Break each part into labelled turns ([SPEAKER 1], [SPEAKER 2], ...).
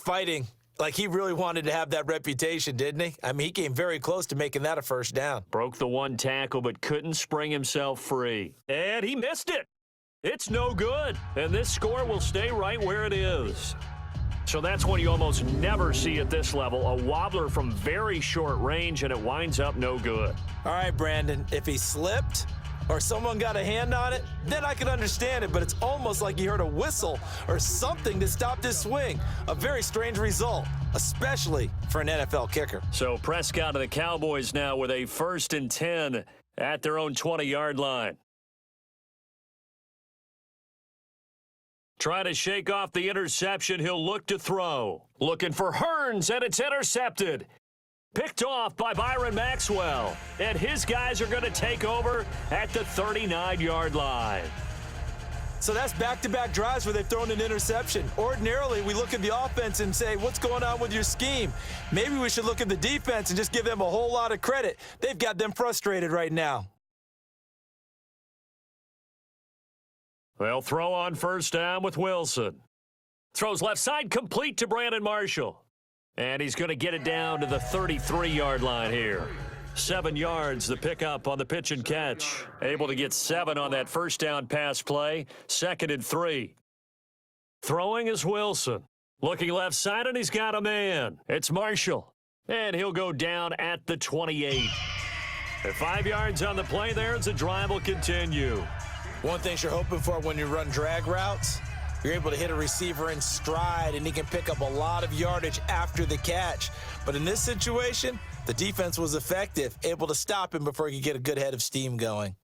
[SPEAKER 1] fighting like he really wanted to have that reputation, didn't he? I mean, he came very close to making that a first down.
[SPEAKER 2] Broke the one tackle but couldn't spring himself free. And he missed it. It's no good. And this score will stay right where it is. So that's one you almost never see at this level. A wobbler from very short range, and it winds up no good.
[SPEAKER 1] All right, Brandon, if he slipped or someone got a hand on it, then I could understand it, but it's almost like he heard a whistle or something to stop this swing. A very strange result, especially for an NFL kicker.
[SPEAKER 2] So Prescott and the Cowboys now with a 1st and 10 at their own 20-yard line. Trying to shake off the interception, he'll look to throw. Looking for Hearns, and it's intercepted. Picked off by Byron Maxwell. And his guys are going to take over at the 39-yard line.
[SPEAKER 1] So that's back-to-back drives where they've thrown an interception. Ordinarily, we look at the offense and say, what's going on with your scheme? Maybe we should look at the defense and just give them a whole lot of credit. They've got them frustrated right now.
[SPEAKER 2] They'll throw on 1st down with Wilson. Throws left side complete to Brandon Marshall. And he's going to get it down to the 33-yard line here. 7 yards, the pickup on the pitch and catch. Able to get 7 on that 1st down pass play. 2nd and 3. Throwing is Wilson. Looking left side, and he's got a man. It's Marshall. And he'll go down at the 28. At 5 yards on the play there as the drive will continue.
[SPEAKER 1] One thing you're hoping for when you run drag routes, you're able to hit a receiver in stride, and he can pick up a lot of yardage after the catch. But in this situation, the defense was effective, able to stop him before he could get a good head of steam going.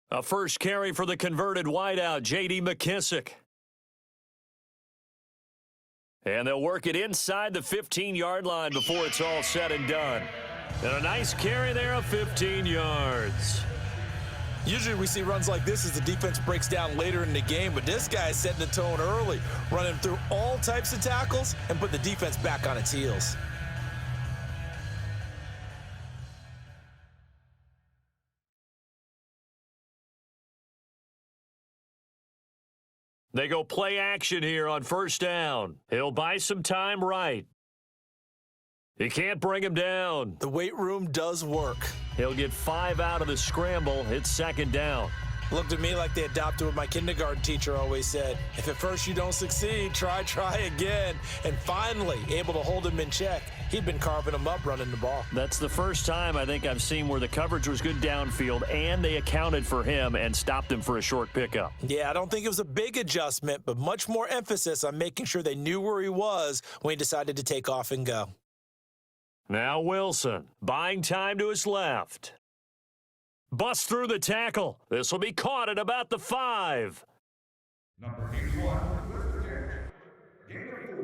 [SPEAKER 2] A first carry for the converted wideout, J.D. McKissick. And they'll work it inside the 15-yard line before it's all said and done. And a nice carry there of 15 yards.
[SPEAKER 1] Usually we see runs like this as the defense breaks down later in the game, but this guy is setting the tone early, running through all types of tackles and put the defense back on its heels.
[SPEAKER 2] They go play action here on 1st down. He'll buy some time right. He can't bring him down.
[SPEAKER 1] The weight room does work.
[SPEAKER 2] He'll get 5 out of the scramble. It's 2nd down.
[SPEAKER 1] Looked at me like they adopted what my kindergarten teacher always said. If at first you don't succeed, try again. And finally, able to hold him in check. He'd been carving him up running the ball.
[SPEAKER 2] That's the first time I think I've seen where the coverage was good downfield and they accounted for him and stopped him for a short pickup.
[SPEAKER 1] Yeah, I don't think it was a big adjustment, but much more emphasis on making sure they knew where he was when he decided to take off and go.
[SPEAKER 2] Now Wilson, buying time to his left. Busts through the tackle. This will be caught at about the 5.
[SPEAKER 3] Number 81, gain of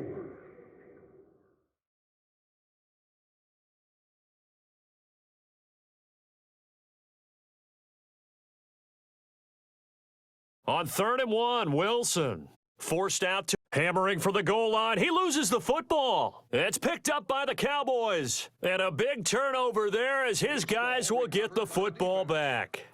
[SPEAKER 3] 4.
[SPEAKER 2] On 3rd and 1, Wilson forced out to hammering for the goal line. He loses the football. It's picked up by the Cowboys. And a big turnover there as his guys will get the football back.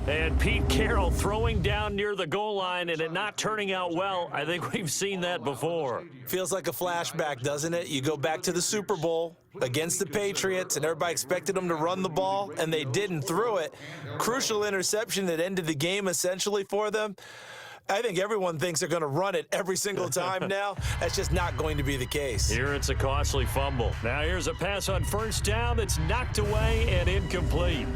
[SPEAKER 2] And Pete Carroll throwing down near the goal line and it not turning out well. I think we've seen that before.
[SPEAKER 1] Feels like a flashback, doesn't it? You go back to the Super Bowl against the Patriots, and everybody expected them to run the ball, and they didn't throw it. Crucial interception that ended the game essentially for them. I think everyone thinks they're going to run it every single time now. That's just not going to be the case.
[SPEAKER 2] Here it's a costly fumble. Now here's a pass on 1st down that's knocked away and incomplete.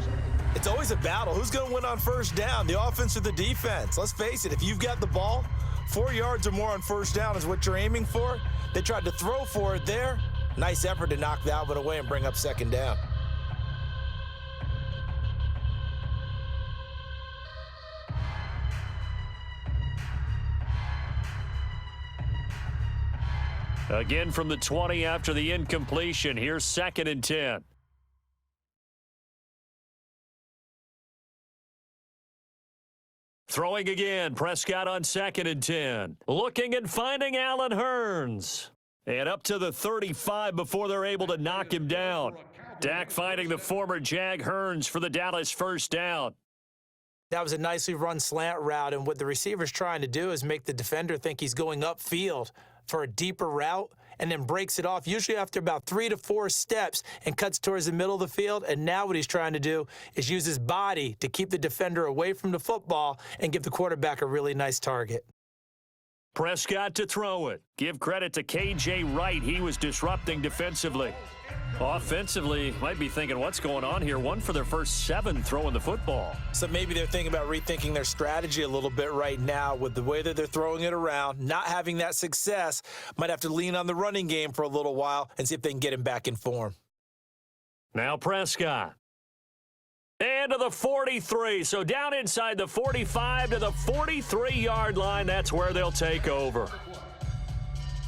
[SPEAKER 1] It's always a battle. Who's going to win on 1st down, the offense or the defense? Let's face it, if you've got the ball, 4 yards or more on 1st down is what you're aiming for. They tried to throw for it there. Nice effort to knock that one away and bring up 2nd down.
[SPEAKER 2] Again from the 20 after the incompletion. Here's 2nd and 10. Throwing again. Prescott on 2nd and 10. Looking and finding Allen Hearns. And up to the 35 before they're able to knock him down. Dak finding the former Jag Hearns for the Dallas 1st down.
[SPEAKER 1] That was a nicely run slant route, and what the receiver's trying to do is make the defender think he's going upfield for a deeper route and then breaks it off, usually after about 3 to 4 steps, and cuts towards the middle of the field. And now what he's trying to do is use his body to keep the defender away from the football and give the quarterback a really nice target.
[SPEAKER 2] Prescott to throw it. Give credit to K.J. Wright. He was disrupting defensively. Offensively, might be thinking, what's going on here? 1 for their first 7 throwing the football.
[SPEAKER 1] So maybe they're thinking about rethinking their strategy a little bit right now with the way that they're throwing it around, not having that success. Might have to lean on the running game for a little while and see if they can get him back in form.
[SPEAKER 2] Now Prescott. And to the 43. So down inside the 45 to the 43-yard line. That's where they'll take over.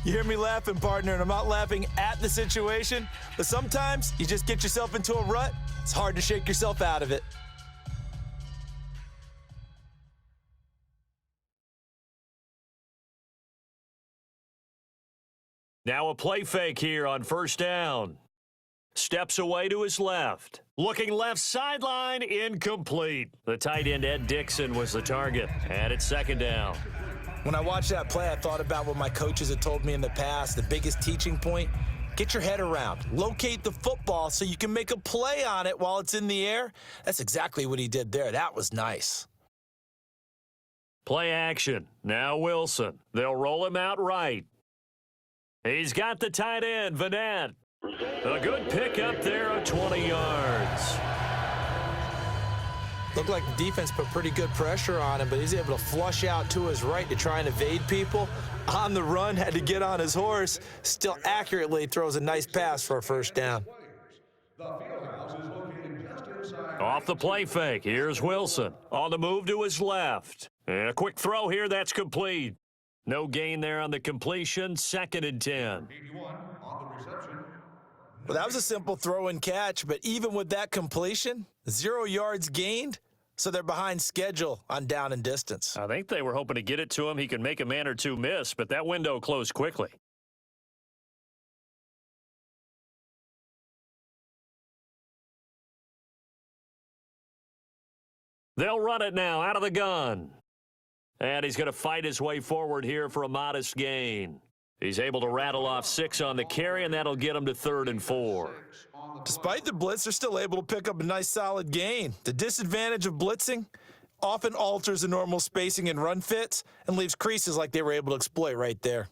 [SPEAKER 1] You hear me laughing, partner, and I'm not laughing at the situation, but sometimes you just get yourself into a rut. It's hard to shake yourself out of it.
[SPEAKER 2] Now a play fake here on first down. Steps away to his left. Looking left sideline, incomplete. The tight end, Ed Dixon, was the target. And it's second down.
[SPEAKER 1] When I watched that play, I thought about what my coaches had told me in the past. The biggest teaching point, get your head around. Locate the football so you can make a play on it while it's in the air. That's exactly what he did there. That was nice.
[SPEAKER 2] Play action. Now Wilson. They'll roll him out right. He's got the tight end, Vanette. A good pick up there of 20 yards.
[SPEAKER 1] Looked like the defense put pretty good pressure on him, but he's able to flush out to his right to try and evade people. On the run, had to get on his horse. Still accurately throws a nice pass for a first down.
[SPEAKER 2] Off the play fake, here's Wilson. On the move to his left. And a quick throw here, that's complete. No gain there on the completion, 2nd and 10.
[SPEAKER 1] Well, that was a simple throw and catch, but even with that completion, 0 yards gained, so they're behind schedule on down and distance.
[SPEAKER 2] I think they were hoping to get it to him. He could make a man or two miss, but that window closed quickly. They'll run it now out of the gun. And he's going to fight his way forward here for a modest gain. He's able to rattle off 6 on the carry, and that'll get him to 3rd and 4.
[SPEAKER 1] Despite the blitz, they're still able to pick up a nice solid gain. The disadvantage of blitzing often alters the normal spacing and run fits and leaves creases like they were able to exploit right there.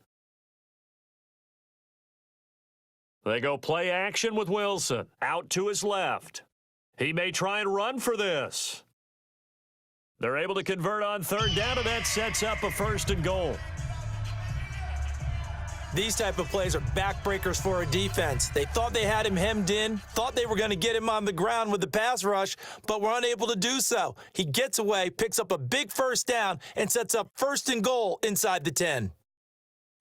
[SPEAKER 2] They go play action with Wilson. Out to his left. He may try and run for this. They're able to convert on 3rd down, and that sets up a 1st and goal.
[SPEAKER 1] These type of plays are backbreakers for a defense. They thought they had him hemmed in, thought they were going to get him on the ground with the pass rush, but were unable to do so. He gets away, picks up a big 1st down, and sets up 1st and goal inside the 10.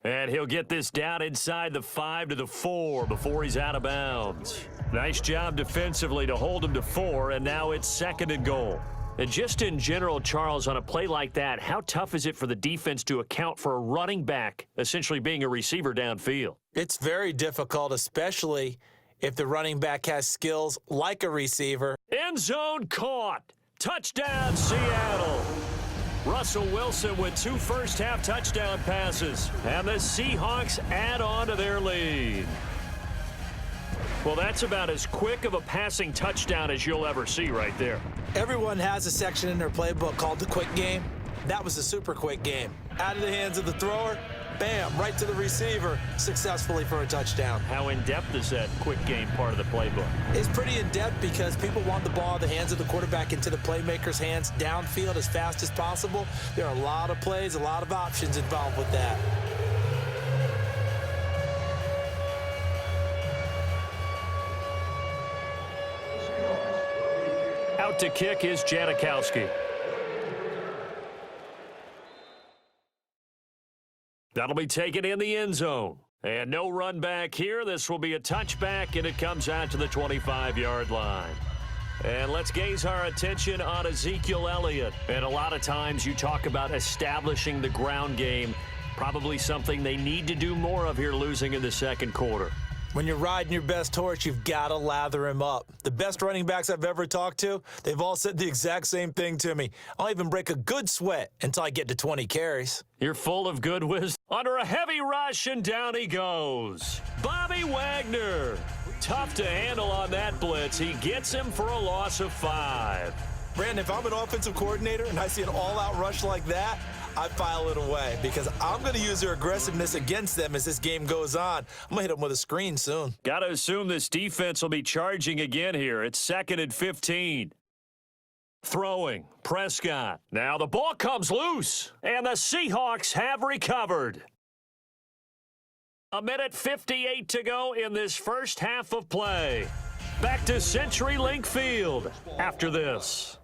[SPEAKER 2] And he'll get this down inside the 5 to the 4 before he's out of bounds. Nice job defensively to hold him to 4, and now it's 2nd and goal. And just in general, Charles, on a play like that, how tough is it for the defense to account for a running back essentially being a receiver downfield?
[SPEAKER 1] It's very difficult, especially if the running back has skills like a receiver.
[SPEAKER 2] End zone caught. Touchdown, Seattle. Russell Wilson with 2 first-half touchdown passes. And the Seahawks add on to their lead. Well, that's about as quick of a passing touchdown as you'll ever see right there.
[SPEAKER 1] Everyone has a section in their playbook called the quick game. That was a super quick game. Out of the hands of the thrower, bam, right to the receiver, successfully for a touchdown.
[SPEAKER 2] How in-depth is that quick game part of the playbook?
[SPEAKER 1] It's pretty in-depth because people want the ball in the hands of the quarterback into the playmaker's hands downfield as fast as possible. There are a lot of plays, a lot of options involved with that.
[SPEAKER 2] Out to kick is Janikowski. That'll be taken in the end zone. And no run back here. This will be a touchback, and it comes out to the 25-yard line. And let's gaze our attention on Ezekiel Elliott. And a lot of times you talk about establishing the ground game, probably something they need to do more of here losing in the second quarter.
[SPEAKER 1] When you're riding your best horse, you've got to lather him up. The best running backs I've ever talked to, they've all said the exact same thing to me. I'll even break a good sweat until I get to 20 carries.
[SPEAKER 2] You're full of good wisdom. Under a heavy rush, and down he goes. Bobby Wagner. Tough to handle on that blitz. He gets him for a loss of 5.
[SPEAKER 1] Brandon, if I'm an offensive coordinator and I see an all-out rush like that, I file it away because I'm going to use their aggressiveness against them as this game goes on. I'm going to hit them with a screen soon.
[SPEAKER 2] Got to assume this defense will be charging again here. It's 2nd and 15. Throwing, Prescott. Now the ball comes loose, and the Seahawks have recovered. 1:58 to go in this first half of play. Back to CenturyLink Field after this.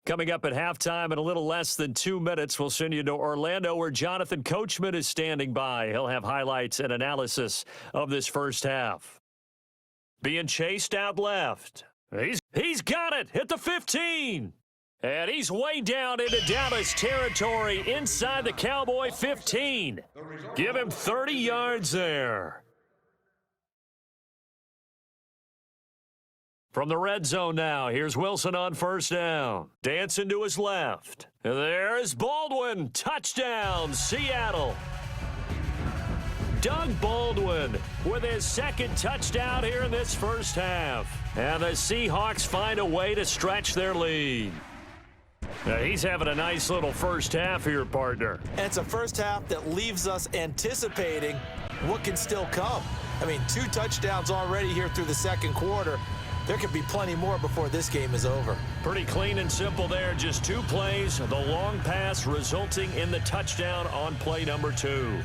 [SPEAKER 2] Coming up at halftime in a little less than 2 minutes, we'll send you to Orlando where Jonathan Coachman is standing by. He'll have highlights and analysis of this first half. Being chased out left. He's got it at the 15. And he's way down into Dallas territory inside the Cowboy 15. Give him 30 yards there. From the red zone now, here's Wilson on first down. Dancing to his left. There's Baldwin. Touchdown, Seattle. Doug Baldwin with his 2nd touchdown here in this first half. And the Seahawks find a way to stretch their lead. Now, he's having a nice little first half here, partner.
[SPEAKER 1] And it's a first half that leaves us anticipating what can still come. I mean, 2 touchdowns already here through the second quarter. There could be plenty more before this game is over.
[SPEAKER 2] Pretty clean and simple there. Just 2 plays. The long pass resulting in the touchdown on play number 2.